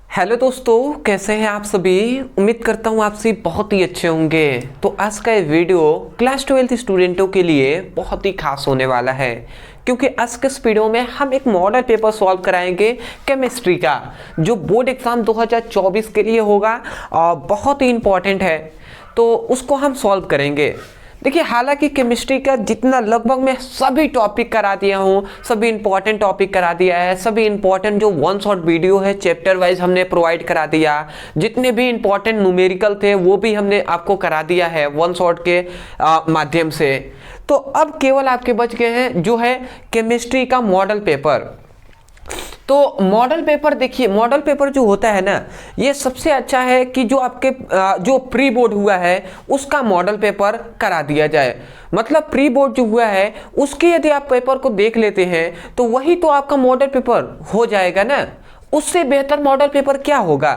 Hello दोस्तों, कैसे हैं आप सभी। उम्मीद करता हूँ आप सभी बहुत ही अच्छे होंगे। तो आज का ये वीडियो क्लास 12th स्टूडेंटों के लिए बहुत ही खास होने वाला है, क्योंकि आज के इस वीडियो में हम एक मॉडल पेपर सॉल्व कराएंगे केमिस्ट्री का, जो बोर्ड एग्जाम 2024 के लिए होगा और बहुत ही इंपॉर्टेंट है। तो उसको हम सॉल्व करेंगे। देखिए, हालांकि केमिस्ट्री का जितना लगभग मैं सभी टॉपिक करा दिया हूँ, सभी इंपॉर्टेंट टॉपिक करा दिया है, सभी इंपॉर्टेंट जो वन शॉट वीडियो है चैप्टर वाइज हमने प्रोवाइड करा दिया। जितने भी इंपॉर्टेंट न्यूमेरिकल थे वो भी हमने आपको करा दिया है वन शॉट के माध्यम से। तो अब केवल आपके बच गए हैं जो है केमिस्ट्री का मॉडल पेपर। तो मॉडल पेपर, देखिए मॉडल पेपर जो होता है ना, ये सबसे अच्छा है कि जो आपके जो प्री बोर्ड हुआ है उसका मॉडल पेपर करा दिया जाए। मतलब प्री बोर्ड जो हुआ है उसके यदि आप पेपर को देख लेते हैं तो वही तो आपका मॉडल पेपर हो जाएगा ना। उससे बेहतर मॉडल पेपर क्या होगा।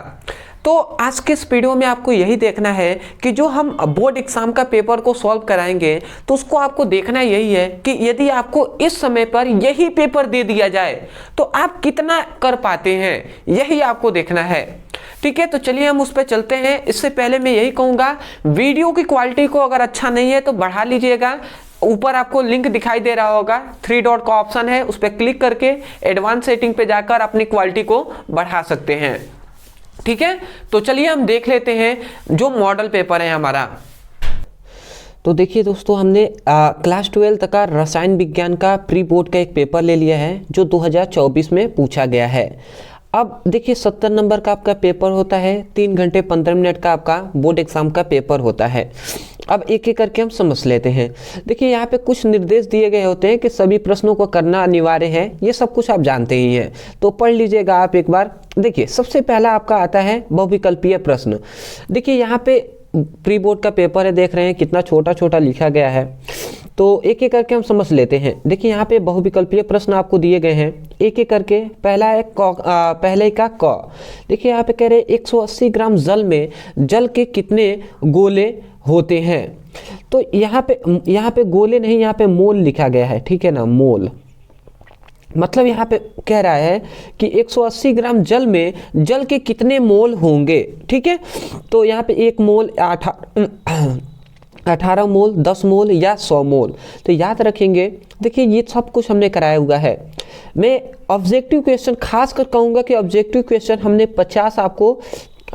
तो आज के इस वीडियो में आपको यही देखना है कि जो हम बोर्ड एग्जाम का पेपर को सॉल्व कराएंगे तो उसको आपको देखना यही है कि यदि आपको इस समय पर यही पेपर दे दिया जाए तो आप कितना कर पाते हैं, यही आपको देखना है। ठीक है, तो चलिए हम उस पर चलते हैं। इससे पहले मैं यही कहूँगा, वीडियो की क्वालिटी को अगर अच्छा नहीं है तो बढ़ा लीजिएगा। ऊपर आपको लिंक दिखाई दे रहा होगा, 3 डॉट का ऑप्शन है, उस पर क्लिक करके एडवांस सेटिंग पे जाकर अपनी क्वालिटी को बढ़ा सकते हैं। ठीक है, तो चलिए हम देख लेते हैं जो मॉडल पेपर है हमारा। तो देखिए दोस्तों, हमने क्लास 12 का रसायन विज्ञान का प्री बोर्ड का एक पेपर ले लिया है जो 2024 में पूछा गया है। अब देखिए 70 नंबर का आपका पेपर होता है, 3 घंटे 15 मिनट का आपका बोर्ड एग्जाम का पेपर होता है। अब एक एक करके हम समझ लेते हैं। देखिए यहाँ पे कुछ निर्देश दिए गए होते हैं कि सभी प्रश्नों को करना अनिवार्य है, ये सब कुछ आप जानते ही हैं, तो पढ़ लीजिएगा आप एक बार। देखिए सबसे पहला आपका आता है बहुविकल्पीय प्रश्न। देखिए यहाँ पे प्री बोर्ड का पेपर है, देख रहे हैं कितना छोटा छोटा लिखा गया है। तो एक एक करके हम समझ लेते हैं। देखिए यहाँ पे बहुविकल्पीय प्रश्न आपको दिए गए हैं, एक एक करके। पहला है पहले का क। देखिए यहाँ पे कह रहे 180 ग्राम जल में जल के कितने गोले होते हैं। तो यहाँ पे गोले नहीं, यहाँ पे मोल लिखा गया है, ठीक है ना, मोल। मतलब यहाँ पे कह रहा है कि 180 ग्राम जल में जल के कितने मोल होंगे। ठीक है, तो यहाँ पे 1 मोल 18 मोल, 10 मोल या 100 मोल। तो याद रखेंगे। देखिए ये सब कुछ हमने कराया हुआ है। मैं ऑब्जेक्टिव क्वेश्चन खास कर कहूँगा कि ऑब्जेक्टिव क्वेश्चन हमने 50 आपको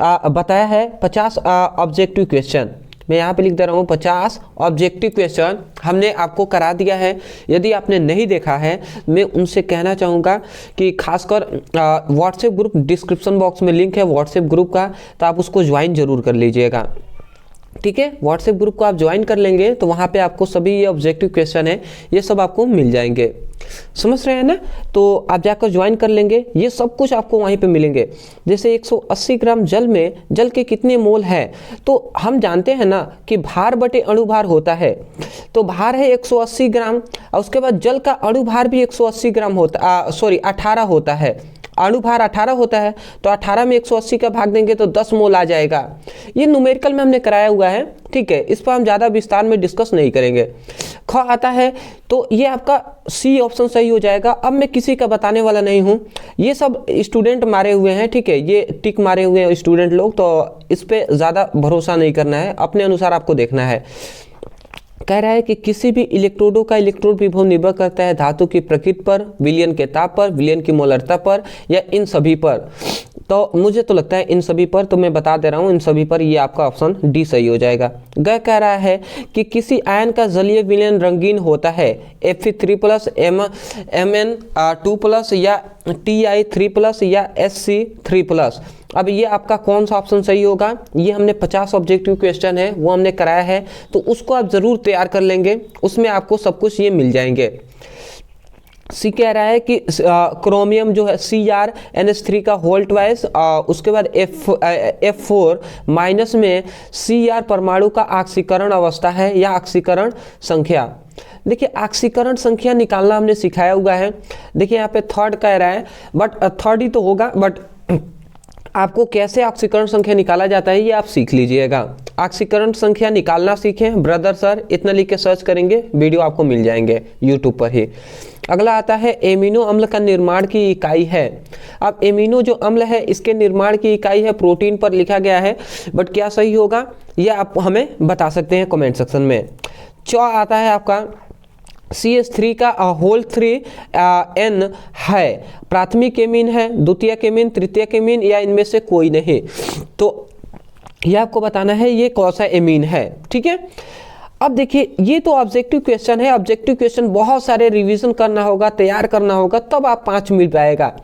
बताया है। 50 ऑब्जेक्टिव क्वेश्चन मैं यहाँ पे लिख दे रहा हूँ, 50 ऑब्जेक्टिव क्वेश्चन हमने आपको करा दिया है। यदि आपने नहीं देखा है, मैं उनसे कहना चाहूँगा कि खासकर व्हाट्सएप ग्रुप, डिस्क्रिप्शन बॉक्स में लिंक है व्हाट्सएप ग्रुप का, तो आप उसको ज्वाइन जरूर कर लीजिएगा। ठीक है, व्हाट्सएप ग्रुप को आप ज्वाइन कर लेंगे तो वहाँ पे आपको सभी ये ऑब्जेक्टिव क्वेश्चन है ये सब आपको मिल जाएंगे। समझ रहे हैं ना। तो आप जाकर ज्वाइन कर लेंगे, ये सब कुछ आपको वहीं पे मिलेंगे। जैसे 180 ग्राम जल में जल के कितने मोल है, तो हम जानते हैं ना कि भार बटे अणुभार होता है। तो भार है 180 ग्राम और उसके बाद जल का अणुभार भी 180 ग्राम होता 18 होता है। अणुभार 18 होता है, तो 18 में 180 का भाग देंगे तो 10 मोल आ जाएगा। ये न्यूमेरिकल में हमने कराया हुआ है। ठीक है, इस पर हम ज़्यादा विस्तार में डिस्कस नहीं करेंगे। ख आता है तो ये आपका सी ऑप्शन सही हो जाएगा। अब मैं किसी का बताने वाला नहीं हूँ, ये सब स्टूडेंट मारे हुए हैं। ठीक है, ये टिक मारे हुए हैं स्टूडेंट लोग, तो इस पर ज़्यादा भरोसा नहीं करना है, अपने अनुसार आपको देखना है। कह रहा है कि किसी भी इलेक्ट्रोडों का इलेक्ट्रोड विभव निर्भर करता है धातु की प्रकृति पर, विलयन के ताप पर, विलयन की मोलरता पर, या इन सभी पर। तो मुझे तो लगता है इन सभी पर, तो मैं बता दे रहा हूँ इन सभी पर। ये आपका ऑप्शन डी सही हो जाएगा। ग कह रहा है कि किसी आयन का जलीय विलयन रंगीन होता है, Fe3+, Mn2+, या Ti3+, या Sc3+। अब ये आपका कौन सा ऑप्शन सही होगा। ये हमने 50 ऑब्जेक्टिव क्वेश्चन है वो हमने कराया है, तो उसको आप जरूर तैयार कर लेंगे, उसमें आपको सब कुछ ये मिल जाएंगे। सी कह रहा है कि क्रोमियम जो है Cr का होल ट्वाइस, उसके बाद F4 माइनस में Cr परमाणु का ऑक्सीकरण अवस्था है या ऑक्सीकरण संख्या। देखिए ऑक्सीकरण संख्या निकालना हमने सिखाया हुआ है। देखिए यहाँ पे थर्ड कह रहा है, बट थर्ड ही तो होगा, बट आपको कैसे ऑक्सीकरण संख्या निकाला जाता है ये आप सीख लीजिएगा। ऑक्सीकरण संख्या निकालना सीखें ब्रदर सर, इतना लिख के सर्च करेंगे, वीडियो आपको मिल जाएंगे यूट्यूब पर ही। अगला आता है एमिनो अम्ल का निर्माण की इकाई है। अब एमिनो जो अम्ल है इसके निर्माण की इकाई है, प्रोटीन पर लिखा गया है, बट क्या सही होगा ये आप हमें बता सकते हैं कमेंट सेक्शन में। आता है आपका CH3 का होल 3 N है, प्राथमिक एमीन है, द्वितीयक एमीन, तृतीयक एमीन या इनमें से कोई नहीं। तो ये आपको बताना है ये कौन सा एमीन है, ठीक है। अब देखिए ये तो ऑब्जेक्टिव क्वेश्चन है, ऑब्जेक्टिव क्वेश्चन बहुत सारे रिवीजन करना होगा, तैयार करना होगा, तब आप 5 मिल पाएगा।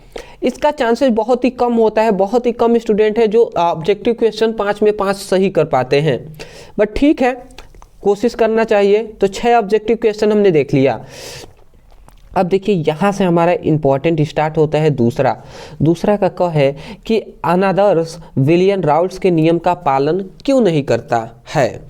इसका चांसेस बहुत ही कम होता है, बहुत ही कम स्टूडेंट है जो ऑब्जेक्टिव क्वेश्चन 5 में 5 सही कर पाते हैं, बट ठीक है कोशिश करना चाहिए। तो 6 ऑब्जेक्टिव क्वेश्चन हमने देख लिया। अब देखिए यहाँ से हमारा इंपॉर्टेंट स्टार्ट होता है दूसरा का क है कि अनादर्श विलियन राउल्ट्स के नियम का पालन क्यों नहीं करता है।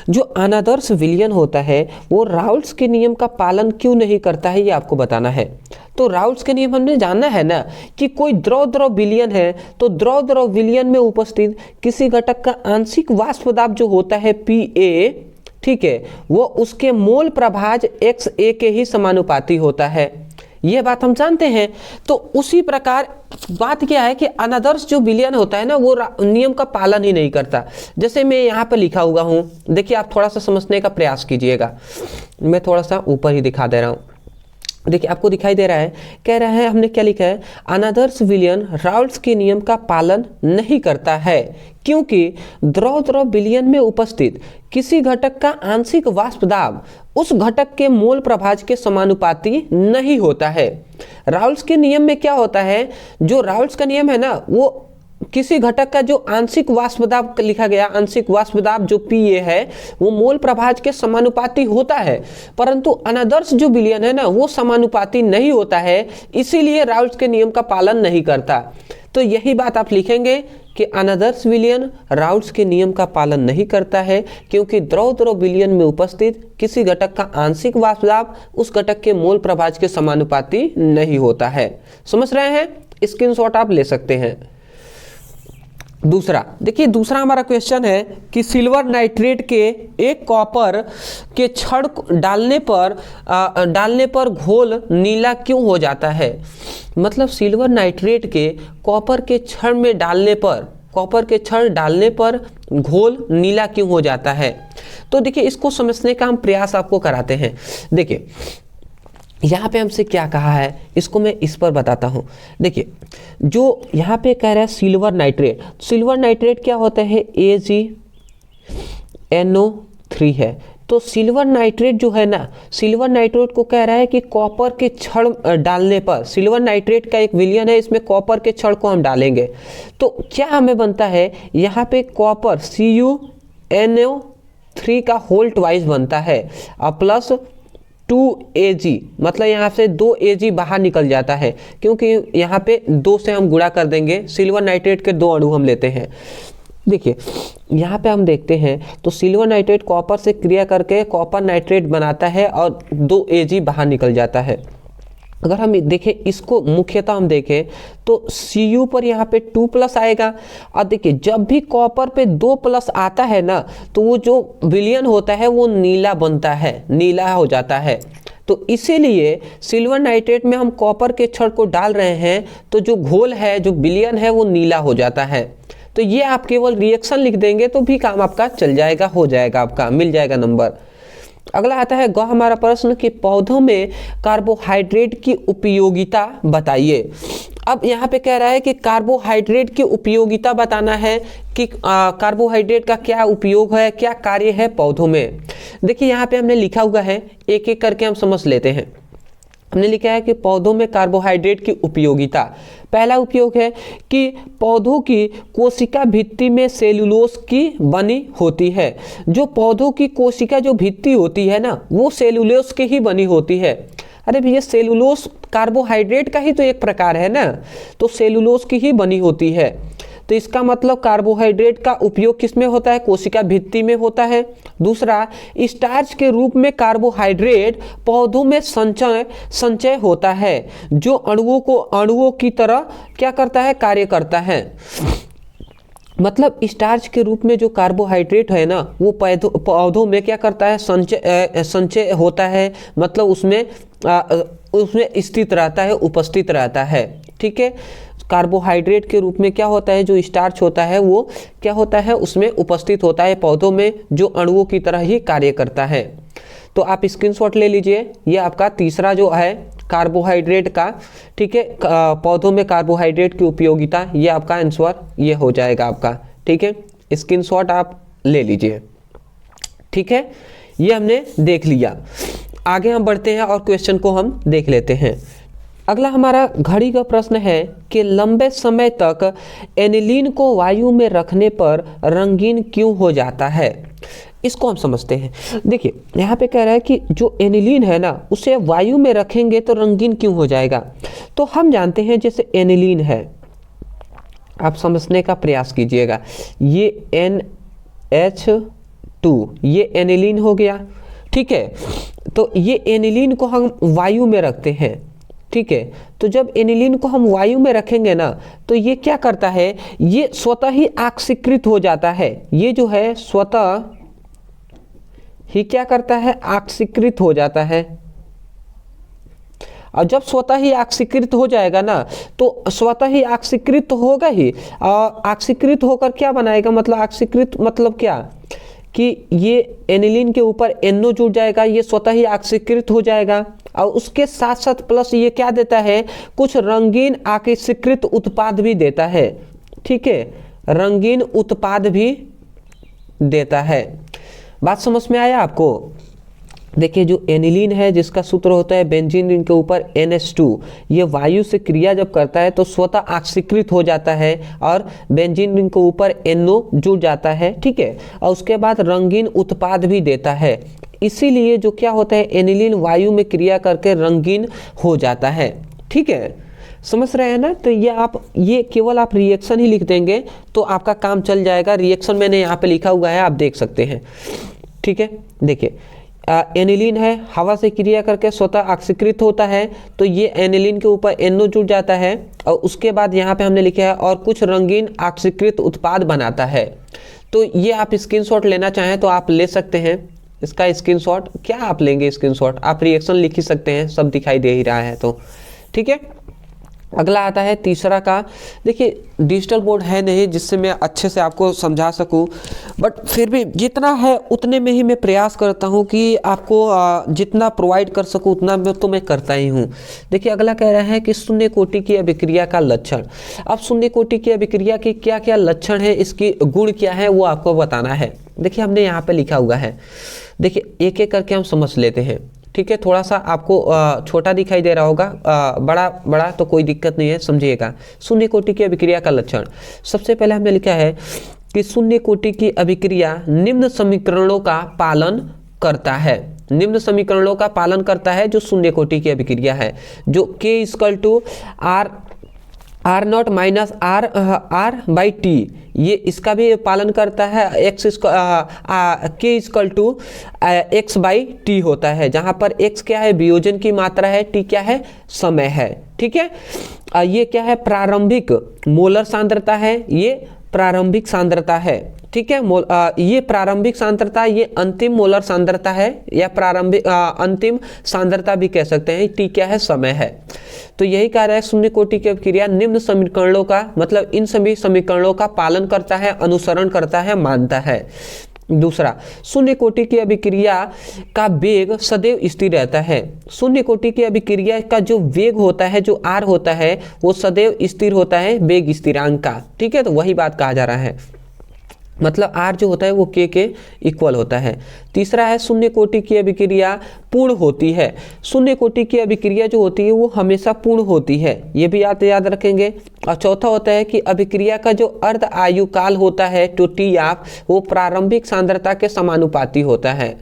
जो अनादर्श विलियन होता है वो राउल्ट्स के नियम का पालन क्यों नहीं करता है, ये आपको बताना है। तो राउल्ट्स के नियम हमने जानना है ना कि कोई द्रव विलियन है तो द्रव विलियन में उपस्थित किसी घटक का आंशिक वाष्प दाब जो होता है Pa, ठीक है, वो उसके मोल प्रभाज XA के ही समानुपाती होता है, ये बात हम जानते हैं। तो उसी प्रकार बात क्या है कि अनादर्श जो विलियन होता है ना वो नियम का पालन ही नहीं करता। जैसे मैं यहाँ पर लिखा हुआ हूँ, देखिए आप थोड़ा सा समझने का प्रयास कीजिएगा, मैं थोड़ा सा ऊपर ही दिखा दे रहा हूँ। देखिए आपको दिखाई दे रहा है, कह रहा है हमने क्या लिखा है, अनादर्श विलियन राउल्ट्स के नियम का पालन नहीं करता है क्योंकि द्रव विलियन में उपस्थित किसी घटक का आंशिक वाष्प दाब उस घटक के मोल प्रभाज के समानुपाती नहीं होता है। राउल्ट्स के नियम में क्या होता है, जो राउल्ट्स का नियम है ना वो किसी घटक का जो आंशिक वाष्प दाब लिखा गया, आंशिक वाष्प दाब जो Pa है वो मोल प्रभाज के समानुपाती होता है, परंतु अनादर्श जो विलियन है ना वो समानुपाती नहीं होता है, इसीलिए राउल्ट्स के नियम का पालन नहीं करता। तो यही बात आप लिखेंगे कि अनादर्श विलियन राउल्ट्स के नियम का पालन नहीं करता है क्योंकि द्रव विलियन में उपस्थित किसी घटक का आंशिक वाष्प दाब उस घटक के मोल प्रभाज के समानुपाती नहीं होता है। समझ रहे हैं, स्क्रीनशॉट आप ले सकते हैं। दूसरा देखिए, दूसरा हमारा क्वेश्चन है कि सिल्वर नाइट्रेट के एक कॉपर के छड़ डालने पर घोल नीला क्यों हो जाता है। मतलब सिल्वर नाइट्रेट के कॉपर के छड़ डालने पर घोल नीला क्यों हो जाता है। तो देखिए इसको समझने का हम प्रयास आपको कराते हैं। देखिए यहाँ पे हमसे क्या कहा है इसको मैं इस पर बताता हूँ। देखिए जो यहाँ पे कह रहा है सिल्वर नाइट्रेट क्या होता है, AgNO3 है। तो सिल्वर नाइट्रेट जो है ना, सिल्वर नाइट्रेट को कह रहा है कि कॉपर के छड़ डालने पर, सिल्वर नाइट्रेट का एक विलियन है, इसमें कॉपर के छड़ को हम डालेंगे तो क्या हमें बनता है, यहाँ पे कॉपर CuNO3 का होल ट्वाइस बनता है और प्लस 2Ag, मतलब यहाँ से 2Ag बाहर निकल जाता है क्योंकि यहाँ पे 2 से हम गुणा कर देंगे, सिल्वर नाइट्रेट के 2 अणु हम लेते हैं। देखिए यहाँ पे हम देखते हैं तो सिल्वर नाइट्रेट कॉपर से क्रिया करके कॉपर नाइट्रेट बनाता है और 2Ag बाहर निकल जाता है। अगर हम देखें इसको मुख्यतः हम देखें तो Cu पर यहाँ पे 2+ आएगा और देखिए जब भी कॉपर पे 2+ आता है ना तो वो जो विलियन होता है वो नीला बनता है, नीला हो जाता है। तो इसीलिए सिल्वर नाइट्रेट में हम कॉपर के छड़ को डाल रहे हैं तो जो घोल है, जो विलियन है वो नीला हो जाता है। तो ये आप केवल रिएक्शन लिख देंगे तो भी काम आपका चल जाएगा, हो जाएगा, आपका मिल जाएगा नंबर। अगला आता है हमारा प्रश्न कि पौधों में कार्बोहाइड्रेट की उपयोगिता बताइए। अब यहाँ पे कह रहा है कि कार्बोहाइड्रेट की उपयोगिता बताना है कि कार्बोहाइड्रेट का क्या उपयोग है, क्या कार्य है पौधों में। देखिए यहाँ पे हमने लिखा हुआ है, एक एक करके हम समझ लेते हैं। हमने लिखा है कि पौधों में कार्बोहाइड्रेट की उपयोगिता। पहला उपयोग है कि पौधों की कोशिका भित्ति में सेलुलोज की बनी होती है। जो पौधों की कोशिका जो भित्ति होती है ना वो सेलुलोज की ही बनी होती है। अरे भैया सेलुलोज कार्बोहाइड्रेट का ही तो एक प्रकार है ना, तो सेलुलोज की ही बनी होती है। तो इसका मतलब कार्बोहाइड्रेट का उपयोग किसमें होता है, कोशिका भित्ति में होता है। दूसरा, स्टार्च के रूप में कार्बोहाइड्रेट पौधों में संचय होता है जो अणुओं की तरह क्या करता है, कार्य करता है। मतलब स्टार्च के रूप में जो कार्बोहाइड्रेट है ना वो पौधों में क्या करता है, संचय होता है, मतलब उसमें स्थित रहता है, उपस्थित रहता है। ठीक है, कार्बोहाइड्रेट के रूप में क्या होता है, जो स्टार्च होता है वो क्या होता है, उसमें उपस्थित होता है पौधों में, जो अणुओं की तरह ही कार्य करता है। तो आप स्क्रीनशॉट ले लीजिए, ये आपका तीसरा जो है कार्बोहाइड्रेट का, ठीक है, पौधों में कार्बोहाइड्रेट की उपयोगिता, ये आपका आंसर ये हो जाएगा आपका। ठीक है, स्क्रीनशॉट आप ले लीजिए। ठीक है, ये हमने देख लिया। आगे हम बढ़ते हैं और क्वेश्चन को हम देख लेते हैं। अगला हमारा घड़ी का प्रश्न है कि लंबे समय तक एनिलीन को वायु में रखने पर रंगीन क्यों हो जाता है। इसको हम समझते हैं। देखिए यहाँ पे कह रहा है कि जो एनिलीन है ना उसे वायु में रखेंगे तो रंगीन क्यों हो जाएगा। तो हम जानते हैं जैसे एनिलीन है, आप समझने का प्रयास कीजिएगा, ये NH2 ये एनिलीन हो गया। ठीक है, तो ये एनिलीन को हम वायु में रखते हैं। ठीक है, तो जब एनिलीन को हम वायु में रखेंगे ना तो ये क्या करता है, ये स्वतः ही ऑक्सीकृत हो जाता है। ये जो है स्वतः ही क्या करता है, ऑक्सीकृत हो जाता है। और जब स्वतः ही ऑक्सीकृत हो जाएगा ना तो स्वतः ही ऑक्सीकृत होगा ही, और ऑक्सीकृत होकर क्या बनाएगा, मतलब ऑक्सीकृत मतलब क्या कि ये एनिलीन के ऊपर NO जुड़ जाएगा, ये स्वतः ही ऑक्सीकृत हो जाएगा, और उसके साथ साथ प्लस ये क्या देता है, कुछ रंगीन ऑक्सीकृत उत्पाद भी देता है। ठीक है, रंगीन उत्पाद भी देता है। बात समझ में आया आपको। देखिए जो एनिलीन है जिसका सूत्र होता है बेंजीन रिंग के ऊपर NH2, ये वायु से क्रिया जब करता है तो स्वतः ऑक्सीकृत हो जाता है और बेंजीन रिंग के ऊपर NO जुड़ जाता है। ठीक है, और उसके बाद रंगीन उत्पाद भी देता है। इसीलिए जो क्या होता है, एनिलीन वायु में क्रिया करके रंगीन हो जाता है। ठीक है, समझ रहे हैं ना। तो ये केवल आप रिएक्शन ही लिख देंगे तो आपका काम चल जाएगा। रिएक्शन मैंने यहाँ पे लिखा हुआ है, आप देख सकते हैं। ठीक है, देखिए एनिलीन है, हवा से क्रिया करके स्वतः ऑक्सीकृत होता है, तो ये एनिलीन के ऊपर NO जुड़ जाता है, और उसके बाद यहाँ पे हमने लिखा है और कुछ रंगीन ऑक्सीकृत उत्पाद बनाता है। तो ये आप स्क्रीनशॉट लेना चाहें तो आप ले सकते हैं इसका स्क्रीनशॉट। क्या आप लेंगे स्क्रीनशॉट, आप रिएक्शन लिख ही सकते हैं, सब दिखाई दे ही रहा है तो। ठीक है, अगला आता है तीसरा का। देखिए डिजिटल बोर्ड है नहीं जिससे मैं अच्छे से आपको समझा सकूं, बट फिर भी जितना है उतने में ही मैं प्रयास करता हूं कि आपको जितना प्रोवाइड कर सकूं उतना मैं करता ही हूं। देखिए अगला कह रहा है कि शून्य कोटि की अभिक्रिया का लक्षण। अब शून्य कोटि की अभिक्रिया के क्या क्या लक्षण है, इसकी गुण क्या है वो आपको बताना है। देखिए हमने यहाँ पे लिखा हुआ है, देखिए एक एक करके हम समझ लेते हैं। ठीक है, थोड़ा सा आपको छोटा दिखाई दे रहा होगा, बड़ा तो कोई दिक्कत नहीं है, समझिएगा। शून्य कोटि की अभिक्रिया का लक्षण, सबसे पहले हमने लिखा है कि शून्य कोटि की अभिक्रिया निम्न समीकरणों का पालन करता है। निम्न समीकरणों का पालन करता है जो शून्य कोटि की अभिक्रिया है, जो K = R0 - R/T, ये इसका भी पालन करता है। K = X/T होता है, जहाँ पर X क्या है, वियोजन की मात्रा है, T क्या है, समय है। ठीक है, ये क्या है, प्रारंभिक मोलर सांद्रता है, ये प्रारंभिक सांद्रता है। ठीक है, ये प्रारंभिक सांद्रता, ये अंतिम मोलर सांद्रता है, या प्रारंभिक अंतिम सांद्रता भी कह सकते हैं। T क्या है, समय है। तो यही कह रहा है शून्य कोटि की अभिक्रिया निम्न समीकरणों का, मतलब इन सभी समीकरणों का पालन करता है, अनुसरण करता है, मानता है। दूसरा, शून्य कोटि की अभिक्रिया का वेग सदैव स्थिर रहता है। शून्य कोटि की अभिक्रिया का जो वेग होता है, जो R होता है, वो सदैव स्थिर होता है वेग स्थिरांक का। ठीक है, तो वही बात कहा जा रहा है, मतलब R जो होता है वो K के इक्वल होता है। तीसरा है शून्य कोटि की अभिक्रिया पूर्ण होती है। शून्य कोटि की अभिक्रिया जो होती है वो हमेशा पूर्ण होती है, ये भी याद रखेंगे। और चौथा होता है कि अभिक्रिया का जो अर्ध आयु काल होता है तो T½ वो प्रारंभिक सांद्रता के समानुपाती होता है।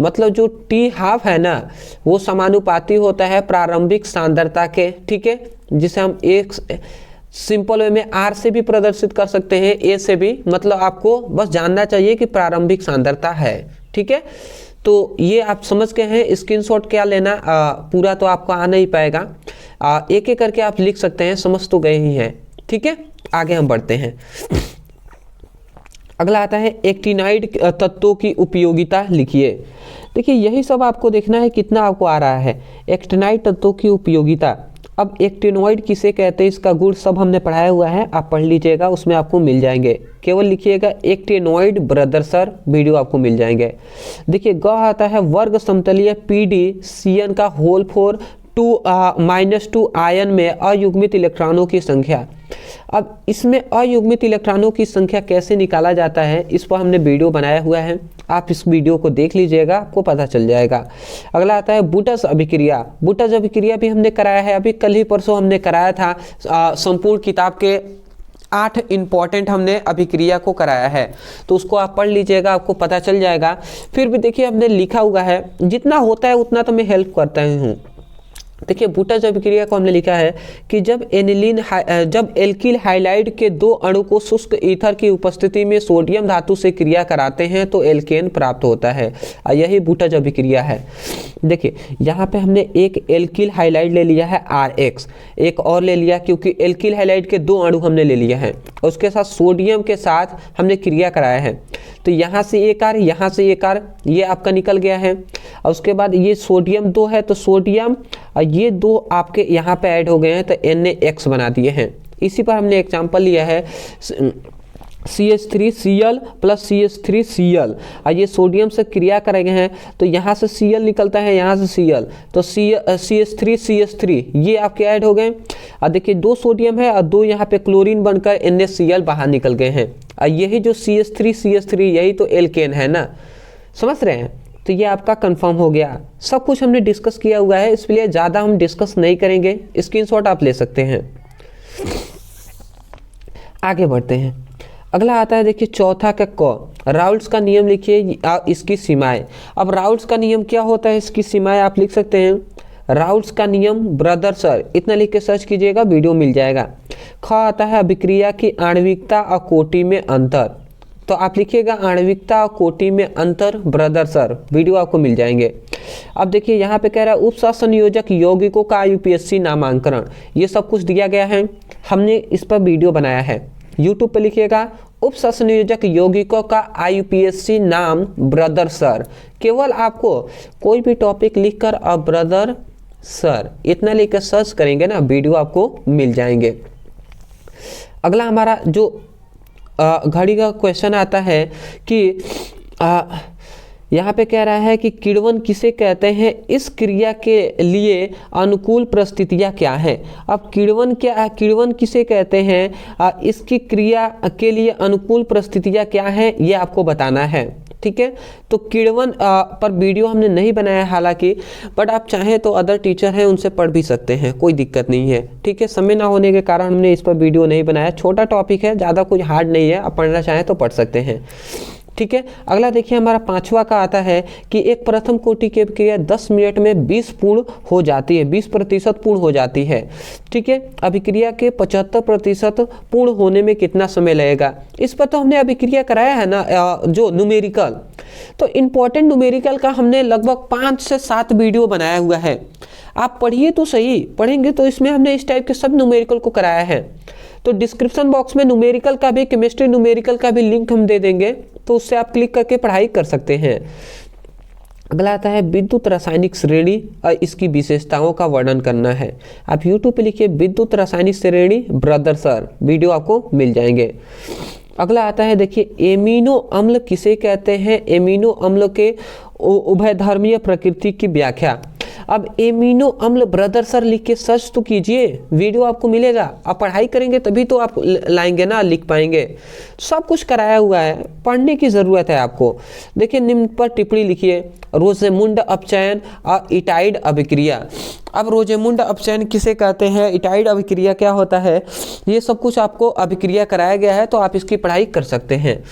मतलब जो T½ है ना वो समानुपाती होता है प्रारंभिक सांद्रता के। ठीक है, जिसे हम एक सिंपल वे में R से भी प्रदर्शित कर सकते हैं, A से भी, मतलब आपको बस जानना चाहिए कि प्रारंभिक सांद्रता है। ठीक है, तो ये आप समझ गए हैं। स्क्रीनशॉट क्या लेना, पूरा तो आपको आ नहीं पाएगा, एक एक करके आप लिख सकते हैं, समझ तो गए ही हैं। ठीक है, आगे हम बढ़ते हैं। अगला आता है एक्टिनाइड तत्वों की उपयोगिता लिखिए। देखिए यही सब आपको देखना है कितना आपको आ रहा है। एक्टिनाइड तत्वों की उपयोगिता। अब एक्टिनोइड किसे कहते हैं, इसका गुण सब हमने पढ़ाया हुआ है, आप पढ़ लीजिएगा, उसमें आपको मिल जाएंगे। केवल लिखिएगा एक्टिनोइड ब्रदर सर, वीडियो आपको मिल जाएंगे। देखिए ग आता है वर्ग समतलीय PdCN का होल 4 -2 आयन में अयुग्मित इलेक्ट्रॉनों की संख्या। अब इसमें अयुग्मित इलेक्ट्रॉनों की संख्या कैसे निकाला जाता है, इस पर हमने वीडियो बनाया हुआ है, आप इस वीडियो को देख लीजिएगा, आपको पता चल जाएगा। अगला आता है बुटस अभिक्रिया। बुटस अभिक्रिया भी हमने कराया है, अभी कल ही परसों हमने कराया था। संपूर्ण किताब के 8 इंपॉर्टेंट हमने अभिक्रिया को कराया है, तो उसको आप पढ़ लीजिएगा, आपको पता चल जाएगा। फिर भी देखिए हमने लिखा हुआ है, जितना होता है उतना तो मैं हेल्प करता ही हूँ। देखिए बुटस अभिक्रिया को हमने लिखा है कि जब एल्किल हाइलाइड के 2 अणु को शुष्क ईथर की उपस्थिति में सोडियम धातु से क्रिया कराते हैं तो एल्केन प्राप्त होता है। यही बुटस अभिक्रिया है। देखिए यहाँ पे हमने एक एल्किल हाइलाइड ले लिया है RH, एक और ले लिया क्योंकि एल्किल हाइलाइड के 2 अणु हमने ले लिया है, उसके साथ सोडियम के साथ हमने क्रिया कराया है। तो यहाँ से एक R, यहाँ से एक R, ये आपका निकल गया है। और उसके बाद ये सोडियम 2 है, तो सोडियम और ये 2 आपके यहाँ पे ऐड हो गए हैं, तो NaX बना दिए हैं। इसी पर हमने एग्जाम्पल लिया है CH3Cl + CH3Cl, और ये सोडियम से क्रिया करेंगे हैं तो यहाँ से Cl निकलता है, यहाँ से Cl, तो CH3 ये आपके ऐड हो गए। और देखिए 2 सोडियम है और 2 यहाँ पे क्लोरीन बनकर NaCl बाहर निकल गए हैं। और यही जो CH3 यही तो एल्केन है ना, समझ रहे हैं। तो ये आपका कंफर्म हो गया। सब कुछ हमने डिस्कस किया हुआ है, इसलिए ज़्यादा हम डिस्कस नहीं करेंगे, स्क्रीनशॉट आप ले सकते हैं। आगे बढ़ते हैं। अगला आता है देखिए चौथा का क, राउल्ट्स का नियम लिखिए, इसकी सीमाएं। अब राउल्ट्स का नियम क्या होता है, इसकी सीमाएं आप लिख सकते हैं। राउल्ट्स का नियम ब्रदर सर, इतना लिख के सर्च कीजिएगा, वीडियो मिल जाएगा। ख आता है अभिक्रिया की आणविकता और कोटि में अंतर, तो आप लिखिएगा आणविकता और कोटि में अंतर ब्रदर सर, वीडियो आपको मिल जाएंगे। अब देखिए यहाँ पे कह रहा है उपसंयोजक यौगिकों का UPSC नामांकन, ये सब कुछ दिया गया है, हमने इस पर वीडियो बनाया है। यूट्यूब पे लिखिएगा उपसंयोजक यौगिकों का IUPAC नाम ब्रदर सर, केवल आपको कोई भी टॉपिक लिखकर अब ब्रदर सर इतना लिखकर सर्च करेंगे ना, वीडियो आपको मिल जाएंगे। अगला हमारा जो घड़ी का क्वेश्चन आता है कि यहाँ पे कह रहा है कि किण्वन किसे कहते हैं, इस क्रिया के लिए अनुकूल परिस्थितियाँ क्या हैं। अब किण्वन किसे कहते हैं, इसकी क्रिया के लिए अनुकूल परिस्थितियाँ क्या हैं, ये आपको बताना है। ठीक है, तो किण्वन पर वीडियो हमने नहीं बनाया हालांकि, बट आप चाहें तो अदर टीचर हैं उनसे पढ़ भी सकते हैं, कोई दिक्कत नहीं है। ठीक है, समय ना होने के कारण हमने इस पर वीडियो नहीं बनाया, छोटा टॉपिक है, ज़्यादा कुछ हार्ड नहीं है, आप पढ़ना चाहें तो पढ़ सकते हैं। ठीक है, अगला देखिए हमारा 5वां का आता है कि एक प्रथम कोटि की अभिक्रिया 10 मिनट में 20 पूर्ण हो जाती है, 20% पूर्ण हो जाती है। ठीक है, अभिक्रिया के 75% पूर्ण होने में कितना समय लगेगा, इस पर तो हमने अभिक्रिया कराया है ना, जो न्यूमेरिकल, तो इम्पोर्टेंट न्यूमेरिकल का हमने लगभग 5 से 7 वीडियो बनाया हुआ है, आप पढ़िए तो सही, पढ़ेंगे तो इसमें हमने इस टाइप के सब न्यूमेरिकल को कराया है। तो डिस्क्रिप्शन बॉक्स में न्यूमेरिकल का भी, केमिस्ट्री न्यूमेरिकल का भी लिंक हम दे देंगे, तो उससे आप क्लिक करके पढ़ाई कर सकते हैं। अगला आता है विद्युत रासायनिक श्रेणी और इसकी विशेषताओं का वर्णन करना है। आप यूट्यूब पे लिखिए विद्युत रासायनिक श्रेणी ब्रदर सर, वीडियो आपको मिल जाएंगे। अगला आता है देखिए एमिनो अम्ल किसे कहते हैं, एमिनो अम्ल के उभयधर्मीय प्रकृति की व्याख्या। अब एमिनो अम्ल ब्रदर सर लिख के सर्च तो कीजिए, वीडियो आपको मिलेगा, आप पढ़ाई करेंगे तभी तो आप लाएंगे ना, लिख पाएंगे। सब कुछ कराया हुआ है, पढ़ने की ज़रूरत है आपको। देखिए निम्न पर टिप्पणी लिखिए, रोजेमुंड अपचयन और इटाइड अभिक्रिया। अब रोजेमुंड अपचयन किसे कहते हैं, इटाइड अभिक्रिया क्या होता है, ये सब कुछ आपको अभिक्रिया कराया गया है, तो आप इसकी पढ़ाई कर सकते हैं।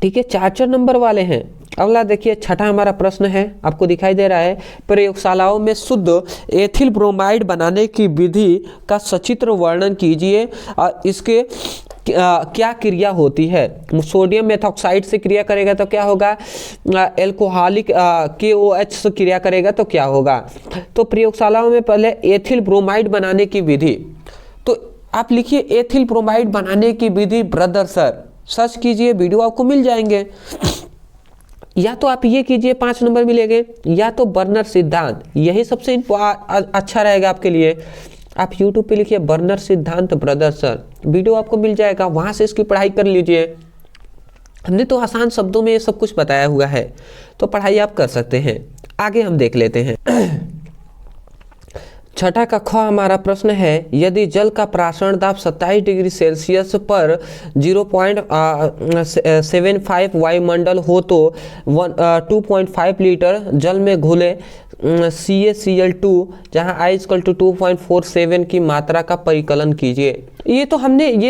ठीक है, 4 नंबर वाले हैं। अगला देखिए 6ठा हमारा प्रश्न है, आपको दिखाई दे रहा है, प्रयोगशालाओं में शुद्ध एथिल ब्रोमाइड बनाने की विधि का सचित्र वर्णन कीजिए और इसके क्या क्रिया होती है। सोडियम मेथॉक्साइड से क्रिया करेगा तो क्या होगा, एल्कोहलिक KOH से क्रिया करेगा तो क्या होगा। तो प्रयोगशालाओं में पहले एथिल ब्रोमाइड बनाने की विधि, तो आप लिखिए एथिल ब्रोमाइड बनाने की विधि ब्रदर सर, सर्च कीजिए, वीडियो आपको मिल जाएंगे। या तो आप ये कीजिए 5 नंबर मिलेंगे, या तो बर्नर सिद्धांत, यही सबसे अच्छा रहेगा आपके लिए। आप YouTube पे लिखिए बर्नर सिद्धांत ब्रदर सर, वीडियो आपको मिल जाएगा, वहाँ से इसकी पढ़ाई कर लीजिए। हमने तो आसान शब्दों में ये सब कुछ बताया हुआ है, तो पढ़ाई आप कर सकते हैं। आगे हम देख लेते हैं। छठा का ख हमारा प्रश्न है, यदि जल का प्राशरण दाब 27 डिग्री सेल्सियस पर 0.75 वायुमंडल हो तो 2.5 लीटर जल में घुले CaCl2 जहां I = 2.47 की मात्रा का परिकलन कीजिए। ये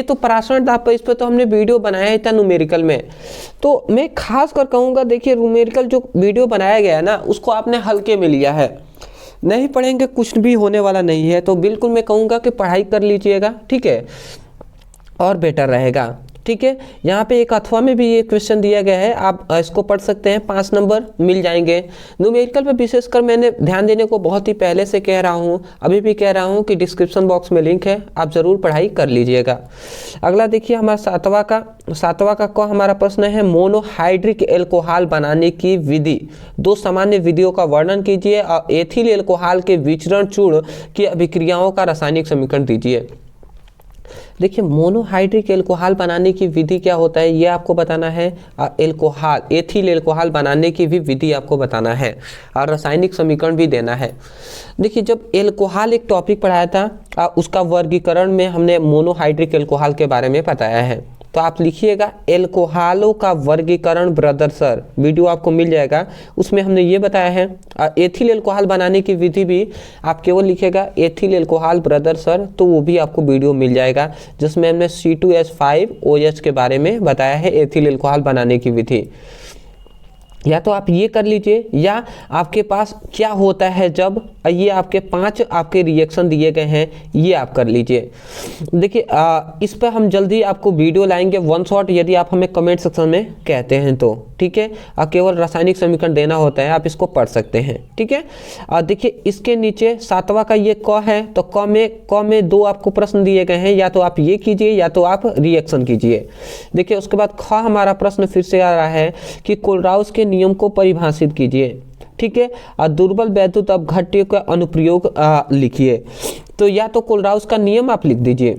तो प्राशरण दाब पर, इस पर तो हमने वीडियो बनाया था न्यूमेरिकल में। तो मैं खास कर कहूँगा, देखिए न्यूमेरिकल जो वीडियो बनाया गया है ना, उसको आपने हल्के में लिया है, नहीं पढ़ेंगे कुछ भी होने वाला नहीं है। तो बिल्कुल मैं कहूँगा कि पढ़ाई कर लीजिएगा, ठीक है, और बेटर रहेगा, ठीक है। यहाँ पे एक अथवा में भी ये क्वेश्चन दिया गया है, आप इसको पढ़ सकते हैं, 5 नंबर मिल जाएंगे। न्यूमेरिकल पे विशेषकर मैंने ध्यान देने को बहुत ही पहले से कह रहा हूँ, अभी भी कह रहा हूँ कि डिस्क्रिप्शन बॉक्स में लिंक है, आप ज़रूर पढ़ाई कर लीजिएगा। अगला देखिए हमारा सातवां का क हमारा प्रश्न है, मोनोहाइड्रिक एल्कोहल बनाने की विधि, 2 सामान्य विधियों का वर्णन कीजिए और एथिल एल्कोहल के विचरण चूर्ण की अभिक्रियाओं का रासायनिक समीकरण दीजिए। देखिए मोनोहाइड्रिक एल्कोहल बनाने की विधि क्या होता है ये आपको बताना है, एथिल एल्कोहल बनाने की भी विधि आपको बताना है और रासायनिक समीकरण भी देना है। देखिए जब एल्कोहल एक टॉपिक पढ़ाया था, उसका वर्गीकरण में हमने मोनोहाइड्रिक एल्कोहल के बारे में बताया है। तो आप लिखिएगा एल्कोहलों का वर्गीकरण ब्रदर सर, वीडियो आपको मिल जाएगा, उसमें हमने ये बताया है। एथिल एल्कोहल बनाने की विधि भी आप केवल लिखिएगा एथिल एल्कोहल ब्रदर सर, तो वो भी आपको वीडियो मिल जाएगा, जिसमें हमने C2H5OH के बारे में बताया है एथिल एल्कोहल बनाने की विधि। या तो आप ये कर लीजिए, या आपके पास क्या होता है जब, ये आपके 5 आपके रिएक्शन दिए गए हैं, ये आप कर लीजिए। देखिए इस पर हम जल्दी आपको वीडियो लाएंगे 1 शॉट, यदि आप हमें कमेंट सेक्शन में कहते हैं तो, ठीक है। केवल रासायनिक समीकरण देना होता है, आप इसको पढ़ सकते हैं, ठीक है। देखिए इसके नीचे 7वां का ये क है, तो क में 2 आपको प्रश्न दिए गए हैं, या तो आप ये कीजिए या तो आप रिएक्शन कीजिए। देखिए उसके बाद ख हमारा प्रश्न फिर से आ रहा है कि कोलराउस के नियम को परिभाषित कीजिए, ठीक है। और दुर्बल वैद्युत अपघट्य का अनुप्रयोग लिखिए। तो या तो कोलराउस का नियम आप लिख दीजिए,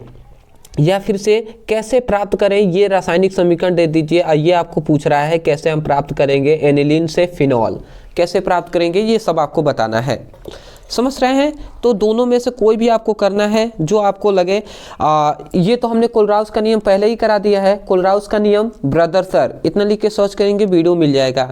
या फिर से कैसे प्राप्त करें ये रासायनिक समीकरण दे दीजिए। ये आपको पूछ रहा है कैसे हम प्राप्त करेंगे एनिलीन से फिनॉल, कैसे प्राप्त करेंगे ये सब आपको बताना है। समझ रहे हैं? तो दोनों में से कोई भी आपको करना है जो आपको लगे। ये तो हमने कोलराउस का नियम पहले ही करा दिया है, कोलराउस का नियम ब्रदर सर इतना लिख के सर्च करेंगे वीडियो मिल जाएगा।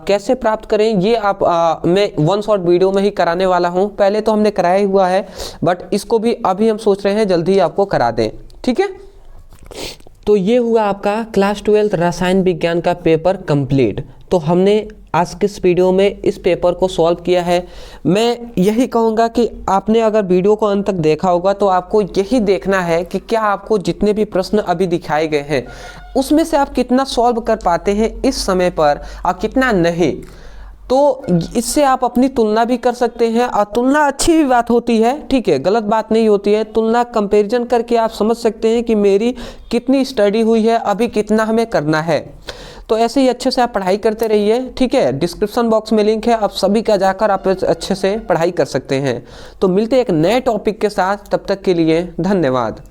कैसे प्राप्त करें ये आप मैं 1 शॉट वीडियो में ही कराने वाला हूँ, पहले तो हमने कराया ही हुआ है, बट इसको भी अभी हम सोच रहे हैं जल्दी ही आपको करा दें, ठीक है। तो ये हुआ आपका क्लास 12 रसायन विज्ञान का पेपर कंप्लीट। तो हमने आज के इस वीडियो में इस पेपर को सॉल्व किया है। मैं यही कहूँगा कि आपने अगर वीडियो को अंत तक देखा होगा तो आपको यही देखना है कि क्या आपको जितने भी प्रश्न अभी दिखाए गए हैं उसमें से आप कितना सॉल्व कर पाते हैं इस समय पर और कितना नहीं। तो इससे आप अपनी तुलना भी कर सकते हैं, और तुलना अच्छी भी बात होती है, ठीक है, गलत बात नहीं होती है। तुलना कंपैरिजन करके आप समझ सकते हैं कि मेरी कितनी स्टडी हुई है, अभी कितना हमें करना है। तो ऐसे ही अच्छे से आप पढ़ाई करते रहिए, ठीक है। डिस्क्रिप्शन बॉक्स में लिंक है, आप सभी का जाकर आप अच्छे से पढ़ाई कर सकते हैं। तो मिलते हैं एक नए टॉपिक के साथ, तब तक के लिए धन्यवाद।